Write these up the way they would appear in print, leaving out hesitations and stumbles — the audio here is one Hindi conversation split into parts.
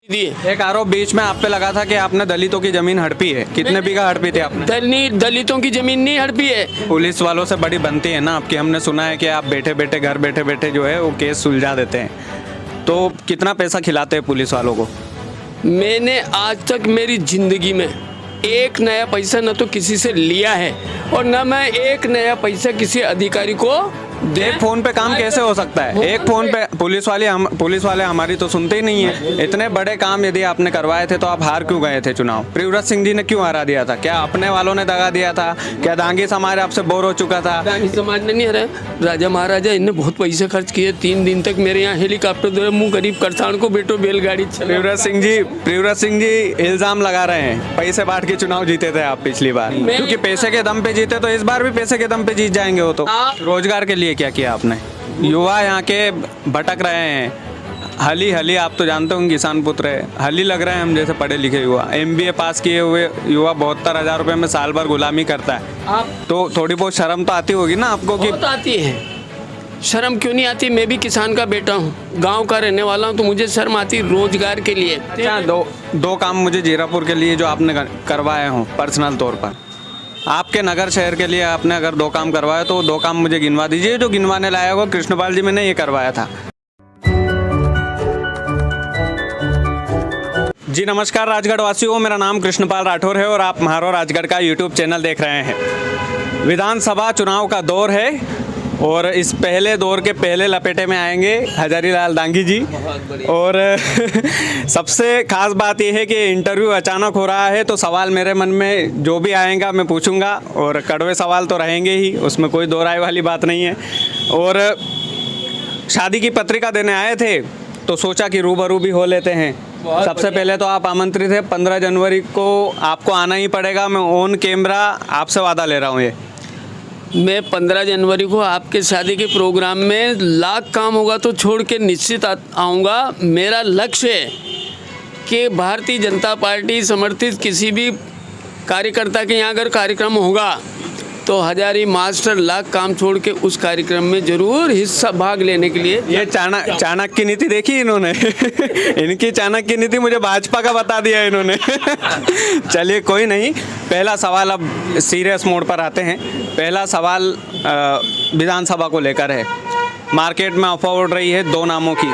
दिए। एक आरोप बीच में आप पे लगा था कि आपने दलितों की जमीन हड़पी है। कितने बीघा हड़पी थी आपने? दलितों की जमीन नहीं हड़पी है। पुलिस वालों से बड़ी बनती है ना आपकी। हमने सुना है कि आप बैठे बैठे घर बैठे बैठे जो है वो केस सुलझा देते हैं। तो कितना पैसा खिलाते हैं पुलिस वालों को? मैंने आज तक मेरी जिंदगी में एक नया पैसा न तो किसी से लिया है और न मैं एक नया पैसा किसी अधिकारी को एक फोन पे काम कैसे हो सकता है? एक फोन पे पुलिस वाले हमारी तो सुनते ही नहीं है। इतने बड़े काम यदि आपने करवाए थे तो आप हार क्यों गए थे चुनाव? प्रियव्रत सिंह जी ने क्यों हरा दिया था? क्या अपने वालों ने दगा दिया था? क्या दांगी समाज आपसे बोर हो चुका था? दांगी समाज ने नहीं हरा। राजा महाराजा इनने बहुत पैसे खर्च किए। 3 दिन तक मेरे यहाँ हेलीकॉप्टर द्वारा मुँह गरीब करसान को बेटो बैलगाड़ी। प्रियव्रत सिंह जी इल्जाम लगा रहे हैं पैसे बांट के चुनाव जीते थे आप पिछली बार, क्योंकि पैसे के दम पे जीते तो इस बार भी पैसे के दम पे जीत जाएंगे वो तो। रोजगार के लिए क्या किया आपने? युवा यहाँ के भटक रहे हैं। हली आप तो जानते होंगे, किसान पुत्र है। हली लग रहे हैं हम जैसे पढ़े लिखे युवा। MBA पास किए हुए युवा 72,000 रुपये में साल भर गुलामी करता है। आप तो थोड़ी बहुत शर्म तो आती होगी ना आपको? कि बहुत आती है। शर्म क्यों नहीं आती? मैं भी किसान का बेटा हूँ, गांव का रहने वाला हूँ, तो मुझे शर्म आती रोजगार के लिए। अच्छा, दो काम मुझे जीरापुर के लिए जो आपने करवाए हों पर्सनल तौर पर, आपके नगर शहर के लिए आपने अगर 2 काम करवाए तो 2 काम मुझे गिनवा दीजिए जो गिनवाने लायक हो। कृष्णपाल जी मैंने ये करवाया था। जी नमस्कार राजगढ़ वासियों, मेरा नाम कृष्णपाल राठौर है और आप म्हारो राजगढ़ का YouTube चैनल देख रहे हैं। विधानसभा चुनाव का दौर है और इस पहले दौर के पहले लपेटे में आएंगे हजारीलाल दांगी जी। और सबसे खास बात यह है कि इंटरव्यू अचानक हो रहा है तो सवाल मेरे मन में जो भी आएगा मैं पूछूंगा, और कड़वे सवाल तो रहेंगे ही, उसमें कोई दो राय वाली बात नहीं है। और शादी की पत्रिका देने आए थे तो सोचा कि रूबरू भी हो लेते हैं। सबसे पहले तो आप आमंत्रित है, 15 जनवरी को आपको आना ही पड़ेगा। मैं ऑन कैमरा आपसे वादा ले रहा हूँ ये। मैं 15 जनवरी को आपके शादी के प्रोग्राम में लाख काम होगा तो छोड़ के निश्चित आऊँगा। मेरा लक्ष्य है कि भारतीय जनता पार्टी समर्थित किसी भी कार्यकर्ता के यहाँ अगर कार्यक्रम होगा तो हजारी मास्टर लाख काम छोड़ के उस कार्यक्रम में जरूर हिस्सा भाग लेने के लिए। ये चाणक्य नीति देखी इन्होंने? इनकी चाणक्य नीति मुझे भाजपा का बता दिया इन्होंने। चलिए कोई नहीं, पहला सवाल अब सीरियस मोड पर आते हैं। पहला सवाल विधानसभा को लेकर है। मार्केट में अफवाह उड़ रही है 2 नामों की।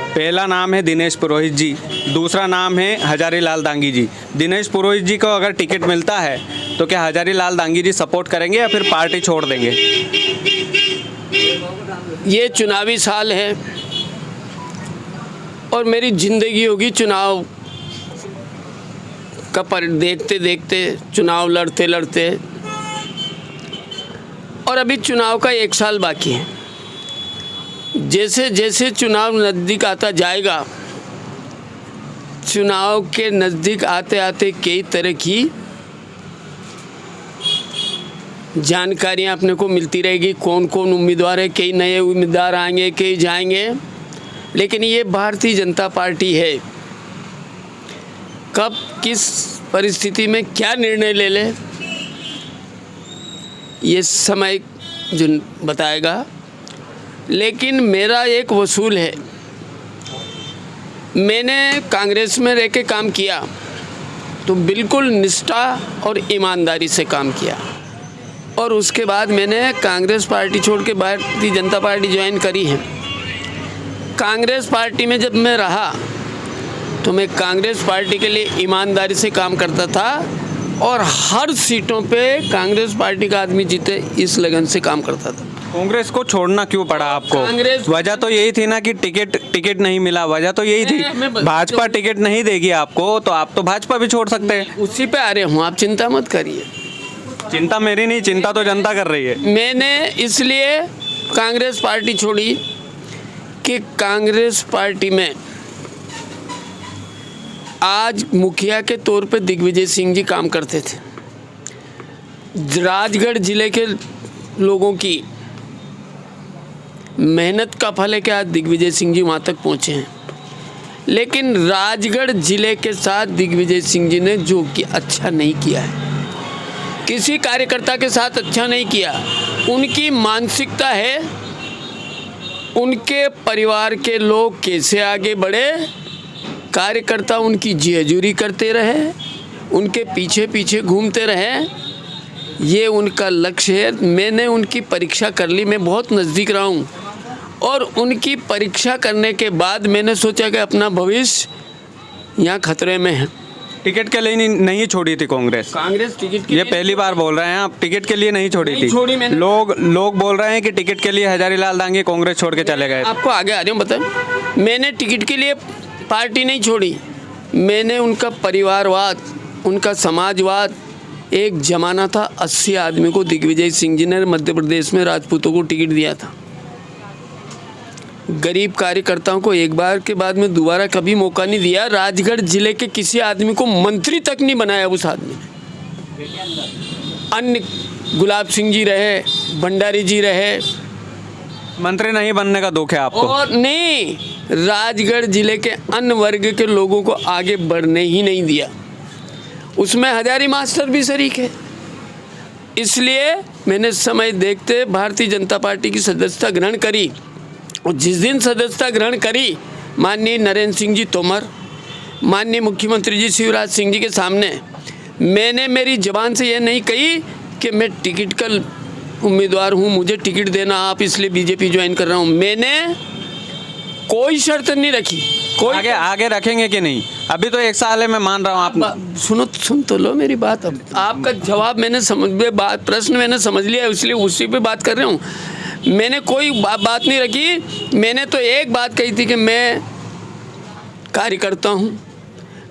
पहला नाम है दिनेश पुरोहित जी, दूसरा नाम है हजारीलाल दांगी जी। दिनेश पुरोहित जी को अगर टिकट मिलता है तो क्या हजारीलाल दांगी जी सपोर्ट करेंगे या फिर पार्टी छोड़ देंगे? ये चुनावी साल है और मेरी जिंदगी होगी चुनाव का देखते देखते, चुनाव लड़ते लड़ते, और अभी चुनाव का 1 साल बाकी है। जैसे जैसे चुनाव नज़दीक आता जाएगा, चुनाव के नज़दीक आते आते कई तरह की जानकारियां अपने को मिलती रहेगी। कौन कौन उम्मीदवार है, कई नए उम्मीदवार आएंगे, कई जाएंगे, लेकिन ये भारतीय जनता पार्टी है। कब किस परिस्थिति में क्या निर्णय ले ले ये समय जो बताएगा। लेकिन मेरा एक वसूल है, मैंने कांग्रेस में रह के काम किया तो बिल्कुल निष्ठा और ईमानदारी से काम किया, और उसके बाद मैंने कांग्रेस पार्टी छोड़ के भारतीय जनता पार्टी ज्वाइन करी है। कांग्रेस पार्टी में जब मैं रहा तो मैं कांग्रेस पार्टी के लिए ईमानदारी से काम करता था और हर सीटों पे कांग्रेस पार्टी का आदमी जीते इस लगन से काम करता था। कांग्रेस को छोड़ना क्यों पड़ा आपको? वजह तो यही थी ना कि टिकट नहीं मिला। वजह तो यही थी, भाजपा टिकट नहीं देगी आपको, तो आप तो भाजपा भी छोड़ सकते हैं। उसी पे आ रहे हूँ, आप चिंता मत करिए। चिंता मेरी नहीं, चिंता तो जनता कर रही है। मैंने इसलिए कांग्रेस पार्टी छोड़ी कि कांग्रेस पार्टी में आज मुखिया के तौर पे दिग्विजय सिंह जी काम करते थे। राजगढ़ जिले के लोगों की मेहनत का फल है कि आज दिग्विजय सिंह जी वहाँ तक पहुँचे हैं। लेकिन राजगढ़ जिले के साथ दिग्विजय सिंह जी ने जो कि अच्छा नहीं किया है, किसी कार्यकर्ता के साथ अच्छा नहीं किया। उनकी मानसिकता है उनके परिवार के लोग कैसे आगे बढ़े कार्यकर्ता उनकी जी हजूरी करते रहे, उनके पीछे पीछे घूमते रहे, ये उनका लक्ष्य है। मैंने उनकी परीक्षा कर ली, मैं बहुत नज़दीक रहा हूँ, और उनकी परीक्षा करने के बाद मैंने सोचा कि अपना भविष्य यहाँ खतरे में है। टिकट के लिए नहीं छोड़ी थी कांग्रेस टिकट के ये लिए पहली बार बोल रहे हैं आप, टिकट के लिए नहीं छोड़ी नहीं थी। छोड़ी मैंने। लोग बोल रहे हैं कि टिकट के लिए हजारीलाल डांगे कांग्रेस छोड़ के चले गए। आपको आगे आ रही हूँ बताएं। मैंने टिकट के लिए पार्टी नहीं छोड़ी, मैंने उनका परिवारवाद, उनका समाजवाद, एक जमाना था 80 आदमी को दिग्विजय सिंह जी ने मध्य प्रदेश में राजपूतों को टिकट दिया था। गरीब कार्यकर्ताओं को एक बार के बाद में दोबारा कभी मौका नहीं दिया। राजगढ़ जिले के किसी आदमी को मंत्री तक नहीं बनाया उस आदमी ने। अन्य गुलाब सिंह जी रहे, भंडारी जी रहे, मंत्री नहीं बनने का दुख है आपको? और नहीं, राजगढ़ जिले के अन्य वर्ग के लोगों को आगे बढ़ने ही नहीं दिया। उसमें हजारी मास्टर भी शरीक है। इसलिए मैंने समय देखते भारतीय जनता पार्टी की सदस्यता ग्रहण करी, और जिस दिन सदस्यता ग्रहण करी, माननीय नरेंद्र सिंह जी तोमर, माननीय मुख्यमंत्री जी शिवराज सिंह जी के सामने मैंने मेरी ज़बान से यह नहीं कही कि मैं टिकट का उम्मीदवार हूँ, मुझे टिकट देना आप, इसलिए बीजेपी ज्वाइन कर रहा हूँ। मैंने कोई शर्त नहीं रखी। कोई आगे रखेंगे कि नहीं? अभी तो 1 साल है, मैं मान रहा हूँ। आप सुन तो लो मेरी बात। अब आपका जवाब मैंने प्रश्न मैंने समझ लिया है, इसलिए उसी पे बात कर रहा हूँ। मैंने कोई बात नहीं रखी। मैंने तो एक बात कही थी कि मैं कार्यकर्ता हूँ,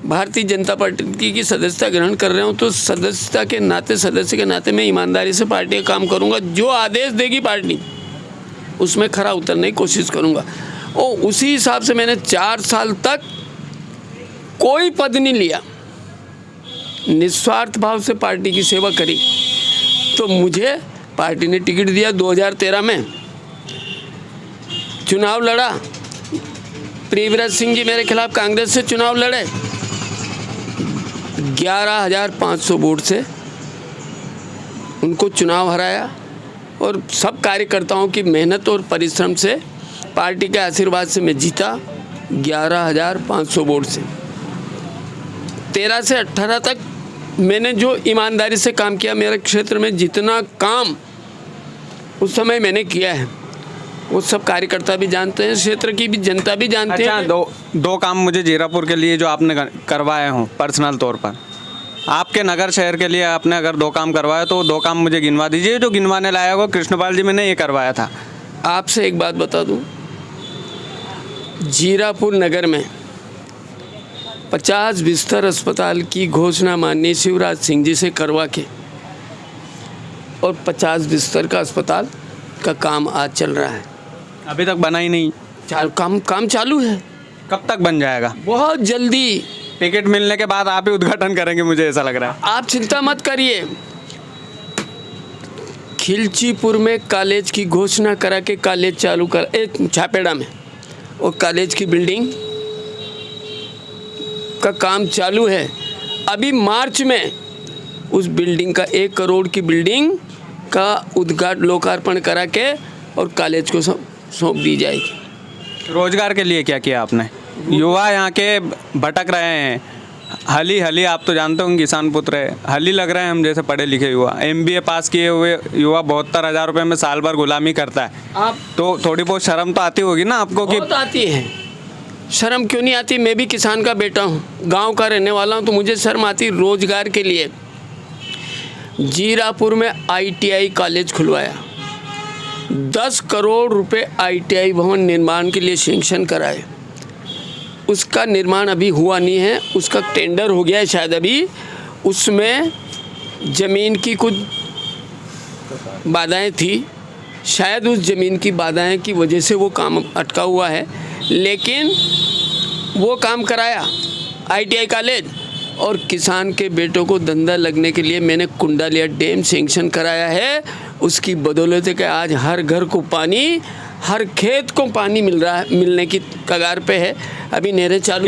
भारतीय जनता पार्टी की सदस्यता ग्रहण कर रहा हूँ, तो सदस्यता के नाते, सदस्य के नाते मैं ईमानदारी से पार्टी का काम करूँगा। जो आदेश देगी पार्टी उसमें खरा उतरने की कोशिश करूँगा। और उसी हिसाब से मैंने 4 साल तक कोई पद नहीं लिया, निस्वार्थ भाव से पार्टी की सेवा करी। तो मुझे पार्टी ने टिकट दिया। 2013 में चुनाव लड़ा, प्रियव्रत सिंह जी मेरे खिलाफ कांग्रेस से चुनाव लड़े, 11,500 वोट से उनको चुनाव हराया, और सब कार्यकर्ताओं की मेहनत और परिश्रम से, पार्टी के आशीर्वाद से मैं जीता 11,500 वोट से। 13 से 18 तक मैंने जो ईमानदारी से काम किया, मेरे क्षेत्र में जितना काम उस समय मैंने किया है वो सब कार्यकर्ता भी जानते हैं, क्षेत्र की भी जनता भी जानते हैं। दो काम मुझे जीरापुर के लिए जो आपने करवाए हों पर्सनल तौर पर, आपके नगर शहर के लिए आपने अगर 2 काम करवाया तो 2 काम मुझे गिनवा दीजिए जो गिनवाने लायक हो। कृष्णपाल जी मैंने ये करवाया था। आपसे एक बात बता दूं, जीरापुर नगर में 50 बिस्तर अस्पताल की घोषणा माननीय शिवराज सिंह जी से करवा के, और 50 बिस्तर का अस्पताल का काम आज चल रहा है। अभी तक बना ही नहीं? काम चालू है। कब तक बन जाएगा? बहुत जल्दी। टिकट मिलने के बाद आप ही उद्घाटन करेंगे, मुझे ऐसा लग रहा है। आप चिंता मत करिए। खिलचीपुर में कॉलेज की घोषणा करा के कॉलेज चालू कर, छापेड़ा में, और कॉलेज की बिल्डिंग का काम चालू है। अभी मार्च में उस बिल्डिंग का 1 करोड़ की बिल्डिंग का लोकार्पण करा के और कॉलेज को सौंप दी जाएगी। रोजगार के लिए क्या किया आपने? युवा यहाँ के भटक रहे हैं। हली आप तो जानते होंगे, किसान पुत्र है, हली लग रहे हैं हम जैसे पढ़े लिखे युवा। MBA पास किए हुए युवा 72,000 रुपये में साल भर गुलामी करता है। आप तो थोड़ी बहुत शर्म तो आती होगी ना आपको? बहुत आती है। शर्म क्यों नहीं आती? मैं भी किसान का बेटा हूँ, गांव का रहने वाला हूँ, तो मुझे शर्म आती। रोजगार के लिए जीरापुर में ITI कॉलेज खुलवाया, 10 करोड़ रुपए ITI भवन निर्माण के लिए सैंक्शन कराए। उसका निर्माण अभी हुआ नहीं है, उसका टेंडर हो गया है शायद अभी। उसमें ज़मीन की कुछ बाधाएं थी, शायद उस ज़मीन की बाधाएं की वजह से वो काम अटका हुआ है, लेकिन वो काम कराया ITI कॉलेज। और किसान के बेटों को धंधा लगने के लिए मैंने कुंडालिया डैम सैंक्शन कराया है। उसकी बदौलत है कि आज हर घर को पानी, हर खेत को पानी मिल रहा है, मिलने की कगार पे है। अभी नहरें चालू।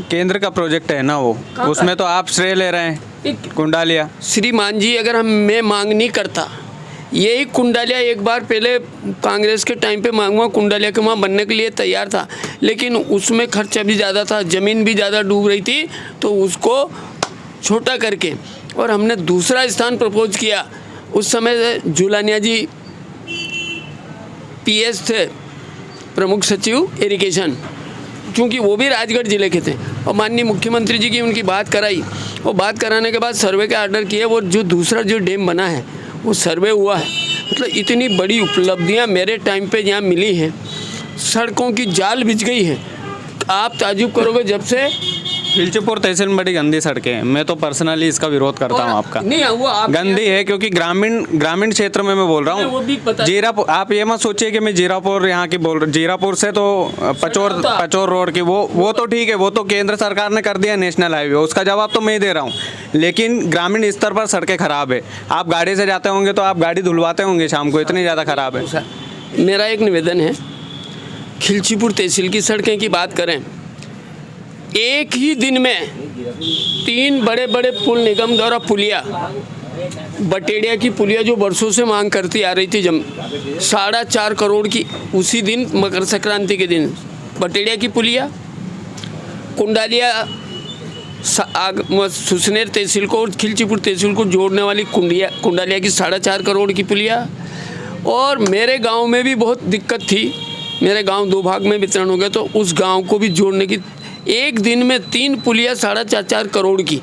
केंद्र का प्रोजेक्ट है ना वो, उसमें तो आप श्रेय ले रहे हैं। कुंडालिया श्रीमान जी, अगर मैं मांग नहीं करता यही कुंडालिया एक बार पहले कांग्रेस के टाइम पे मांगुआ कुंडालिया के वहाँ बनने के लिए तैयार था, लेकिन उसमें खर्चा भी ज़्यादा था, ज़मीन भी ज़्यादा डूब रही थी, तो उसको छोटा करके और हमने दूसरा स्थान प्रपोज किया। उस समय जुलानिया जी PS थे, प्रमुख सचिव इरिगेशन, क्योंकि वो भी राजगढ़ ज़िले के थे, और माननीय मुख्यमंत्री जी की उनकी बात कराई। वो बात कराने के बाद सर्वे के आर्डर किए, वो जो दूसरा जो डैम बना है वो सर्वे हुआ है। मतलब इतनी बड़ी उपलब्धियां मेरे टाइम पे यहाँ मिली हैं। सड़कों की जाल बिछ गई है, आप ताजुब करोगे। जब से खिलचीपुर तहसील में बड़ी गंदी सड़कें हैं, मैं तो पर्सनली इसका विरोध करता हूँ आपका। नहीं, वो आप गंदी है क्योंकि ग्रामीण क्षेत्र में मैं बोल रहा वो भी हूँ। पता जीरापुर, आप ये मत सोचिए कि मैं जीरापुर यहाँ की बोल रहा हूँ। जीरापुर से तो पचोर रोड की वो तो ठीक है, वो तो केंद्र सरकार ने कर दिया नेशनल हाईवे, उसका जवाब तो मैं ही दे रहा हूँ। लेकिन ग्रामीण स्तर पर सड़कें खराब है। आप गाड़ी से जाते होंगे तो आप गाड़ी धुलवाते होंगे शाम को, इतनी ज़्यादा खराब है। मेरा एक निवेदन है, खिलचीपुर तहसील की सड़कें की बात करें, एक ही दिन में 3 बड़े बड़े पुल निगम द्वारा पुलिया, बटेड़िया की पुलिया जो वर्षों से मांग करती आ रही थी, जब 4.5 करोड़ की उसी दिन मकर संक्रांति के दिन बटेड़िया की पुलिया, कुंडालिया सुसनेर तहसील को और खिलचीपुर तहसील को जोड़ने वाली कुंडालिया की 4.5 करोड़ की पुलिया। और मेरे गांव में भी बहुत दिक्कत थी, मेरे गांव 2 भाग में वितरण हो गया, तो उस गांव को भी जोड़ने की एक दिन में 3 पुलिया 4.5 करोड़ की,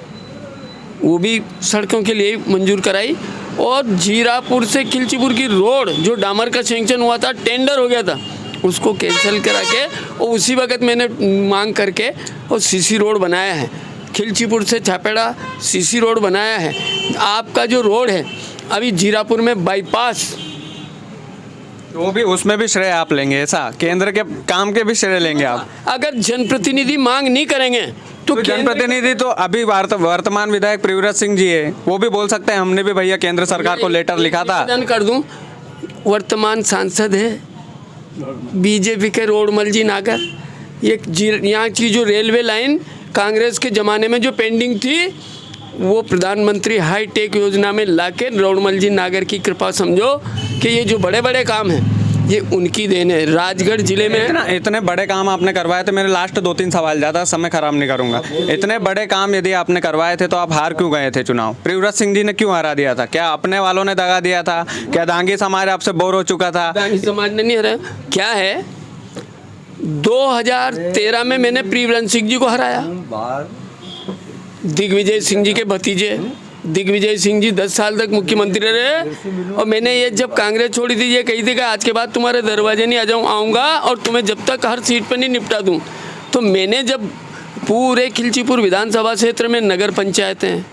वो भी सड़कों के लिए मंजूर कराई। और जीरापुर से खिलचीपुर की रोड जो डामर का सैंक्शन हुआ था, टेंडर हो गया था, उसको कैंसिल करा के और उसी वक्त मैंने मांग करके और CC रोड बनाया है। खिलचीपुर से छापेड़ा CC रोड बनाया है। आपका जो रोड है अभी जीरापुर में बाईपास, वो भी, उसमें भी श्रेय आप लेंगे ऐसा? केंद्र के काम के भी श्रेय लेंगे आप? अगर जनप्रतिनिधि मांग नहीं करेंगे तो जनप्रतिनिधि तो अभी वर्तमान विधायक प्रियव्रत सिंह जी है, वो भी बोल सकते हैं हमने भी भैया केंद्र सरकार को लेटर लिखा था। कर दूं, वर्तमान सांसद है BJP के रोडमल जी नागर। ये यहाँ की जो रेलवे लाइन कांग्रेस के ज़माने में जो पेंडिंग थी, वो प्रधानमंत्री हाई टेक योजना में लाके रोडमल जी नागर की कृपा समझो कि ये जो बड़े बड़े काम हैं ये उनकी देन है। राजगढ़ जिले में इतने बड़े काम आपने करवाए थे। मेरे लास्ट 2-3 सवाल, ज़्यादा समय खराब नहीं करूंगा। इतने बड़े काम यदि आपने करवाए थे तो आप हार क्यों गए थे चुनाव? प्रियव्रत सिंह जी ने क्यों हरा दिया था? क्या अपने वालों ने दगा दिया था? क्या दांगी समाज आपसे बोर हो चुका था? दांगी समाज ने नहीं हराया। क्या है, 2013 में मैंने प्रियव्रत सिंह जी को हराया, दिग्विजय सिंह जी के भतीजे दिग्विजय सिंह जी 10 साल तक मुख्यमंत्री रहे। और मैंने ये जब कांग्रेस छोड़ी थी, ये कही थी कि आज के बाद तुम्हारे दरवाजे नहीं आऊँगा और तुम्हें जब तक हर सीट पर नहीं निपटा दूँ। तो मैंने जब पूरे खिलचीपुर विधानसभा क्षेत्र में नगर पंचायतें,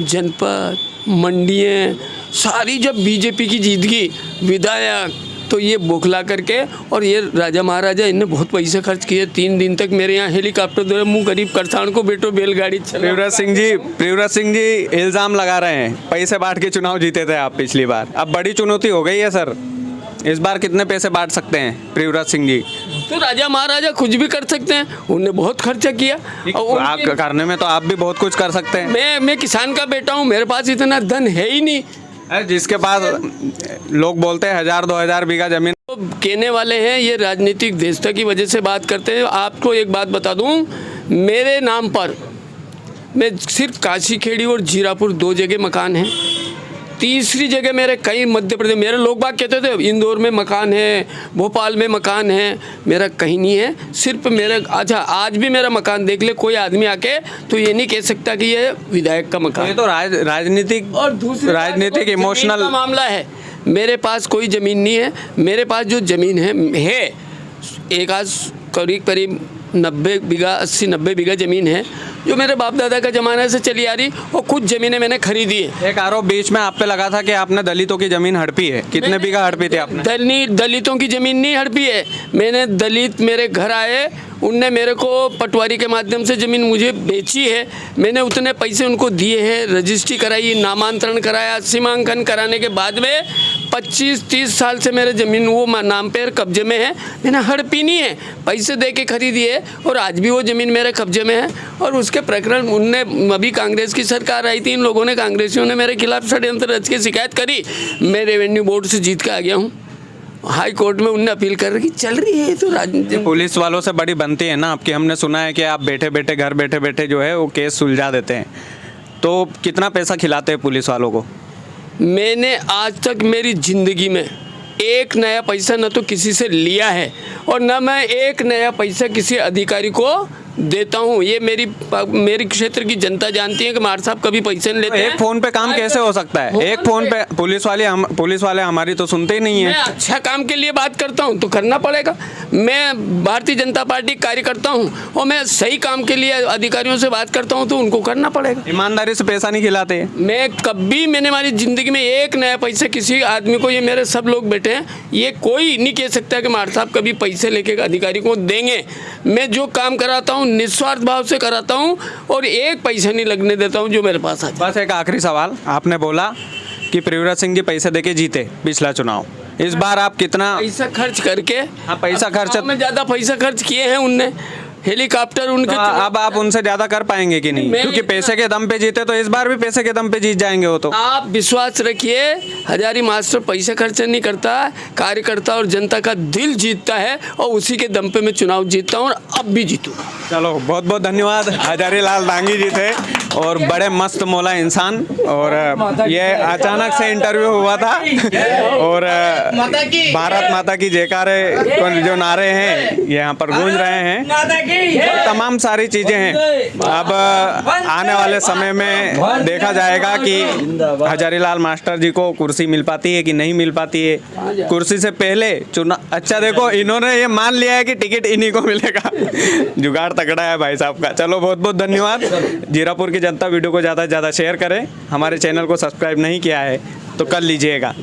जनपद, मंडियाँ सारी जब BJP की जीत गई, विधायक, तो ये बौखला करके, और ये राजा महाराजा इनने बहुत पैसे खर्च किए। 3 दिन तक मेरे यहाँ हेलीकॉप्टर द्वारा मुँह गरीब करसान को बेटो बैलगाड़ी चला। प्रियव्रत सिंह जी इल्ज़ाम लगा रहे हैं पैसे बांट के चुनाव जीते थे आप पिछली बार। अब बड़ी चुनौती हो गई है सर, इस बार कितने पैसे बांट सकते हैं प्रियव्रत सिंह जी? तो राजा महाराजा कुछ भी कर सकते हैं, उनने बहुत खर्चा किया। और करने में तो आप भी बहुत कुछ कर सकते हैं। मैं किसान का बेटा हूँ, मेरे पास इतना धन है ही नहीं। जिसके पास लोग बोलते हैं 1000-2000 बीघा जमीन, तो कहने वाले हैं ये राजनीतिक देशता की वजह से बात करते हैं। आपको एक बात बता दूं, मेरे नाम पर मैं सिर्फ काशीखेड़ी और जीरापुर 2 जगह मकान हैं। तीसरी जगह मेरे कई मध्य प्रदेश, मेरे लोग बाग कहते थे इंदौर में मकान है, भोपाल में मकान है, मेरा कहीं नहीं है। सिर्फ मेरा, अच्छा आज भी मेरा मकान देख ले कोई आदमी आके तो ये नहीं कह सकता कि ये विधायक का मकान। ये तो राजनीतिक और दूसरी राजनीतिक इमोशनल मामला है। मेरे पास कोई ज़मीन नहीं है। मेरे पास जो ज़मीन है एक आज करीब 90 बीघा 80-90 बीघा ज़मीन है, जो मेरे बाप दादा का ज़माने से चली आ रही, और कुछ ज़मीनें मैंने खरीदी है। एक आरोप बीच में आप पे लगा था कि आपने दलितों की ज़मीन हड़पी है। कितने बीघा हड़पी थी आपने? दलितों की ज़मीन नहीं हड़पी है मैंने। दलित मेरे घर आए, उनने मेरे को पटवारी के माध्यम से ज़मीन मुझे बेची है। मैंने उतने पैसे उनको दिए हैं, रजिस्ट्री कराई, नामांतरण कराया, सीमांकन कराने के बाद में 25-30 साल से मेरे ज़मीन वो नाम पे कब्जे में है, मैंने हड़पी नहीं है, पैसे दे के खरीदी है और आज भी वो ज़मीन मेरे कब्जे में है। और उसके प्रकरण उनने अभी कांग्रेस की सरकार आई थी, इन लोगों ने कांग्रेसियों ने मेरे खिलाफ षड्यंत्र रच के शिकायत करी, मैं रेवेन्यू बोर्ड से जीत के आ गया हूँ, हाई कोर्ट में उनने अपील कर रही, चल रही है तो राजनीति। पुलिस वालों से बड़ी बनती है ना आपकी, हमने सुना है कि आप बैठे बैठे घर बैठे बैठे जो है वो केस सुलझा देते हैं, तो कितना पैसा खिलाते हैं पुलिस वालों को? मैंने आज तक मेरी ज़िंदगी में एक नया पैसा न तो किसी से लिया है और न मैं एक नया पैसा किसी अधिकारी को देता हूँ। ये मेरी क्षेत्र की जनता जानती है कि मार साहब कभी पैसे नहीं लेते हैं। एक फ़ोन पे काम कैसे हो सकता है? एक फ़ोन पे पुलिस वाले हमारी तो सुनते ही नहीं मैं है। अच्छा काम के लिए बात करता हूँ तो करना पड़ेगा। मैं भारतीय जनता पार्टी कार्यकर्ता हूँ और मैं सही काम के लिए अधिकारियों से बात करता हूँ तो उनको करना पड़ेगा। ईमानदारी से पैसा नहीं खिलाते? मैंने हमारी ज़िंदगी में एक नया पैसा किसी आदमी को, ये मेरे सब लोग बैठे हैं, ये कोई नहीं कह सकता कि मार साहब कभी पैसे लेके अधिकारी को देंगे। मैं जो काम कराता हूँ निस्वार्थ भाव से कराता हूँ और एक पैसा नहीं लगने देता हूँ जो मेरे पास आता है। बस एक आखिरी सवाल, आपने बोला कि पृथ्वीराज सिंह जी पैसे देके जीते पिछला चुनाव, इस बार आप कितना पैसा खर्च करके? हाँ, पैसा खर्च में ज़्यादा पैसा खर्च किए हैं उनने, हेलीकॉप्टर उनके। तो अब आप उनसे ज़्यादा कर पाएंगे कि नहीं? क्योंकि पैसे के दम पे जीते तो इस बार भी पैसे के दम पे जीत जाएंगे वो तो। आप विश्वास रखिए, हजारी मास्टर पैसा खर्च नहीं करता, कार्यकर्ता और जनता का दिल जीतता है और उसी के दम पे मैं चुनाव जीतता हूँ और अब भी जीतूंगा। चलो बहुत बहुत धन्यवाद। हजारी लाल डांगी जी थे और बड़े मस्त मौला इंसान, और ये अचानक से इंटरव्यू हुआ था और भारत माता की जयकारे जो नारे हैं यहाँ पर गूंज रहे हैं, तमाम सारी चीज़ें हैं। अब आने वाले समय में देखा जाएगा कि हजारी लाल मास्टर जी को कुर्सी मिल पाती है कि नहीं मिल पाती है। कुर्सी से पहले चुनाव, अच्छा देखो इन्होंने ये मान लिया है कि टिकट इन्हीं को मिलेगा। जुगाड़ तगड़ा है भाई साहब का। चलो बहुत बहुत धन्यवाद। जीरापुर की जनता वीडियो को ज़्यादा से ज़्यादा शेयर करें, हमारे चैनल को सब्सक्राइब नहीं किया है तो कर लीजिएगा।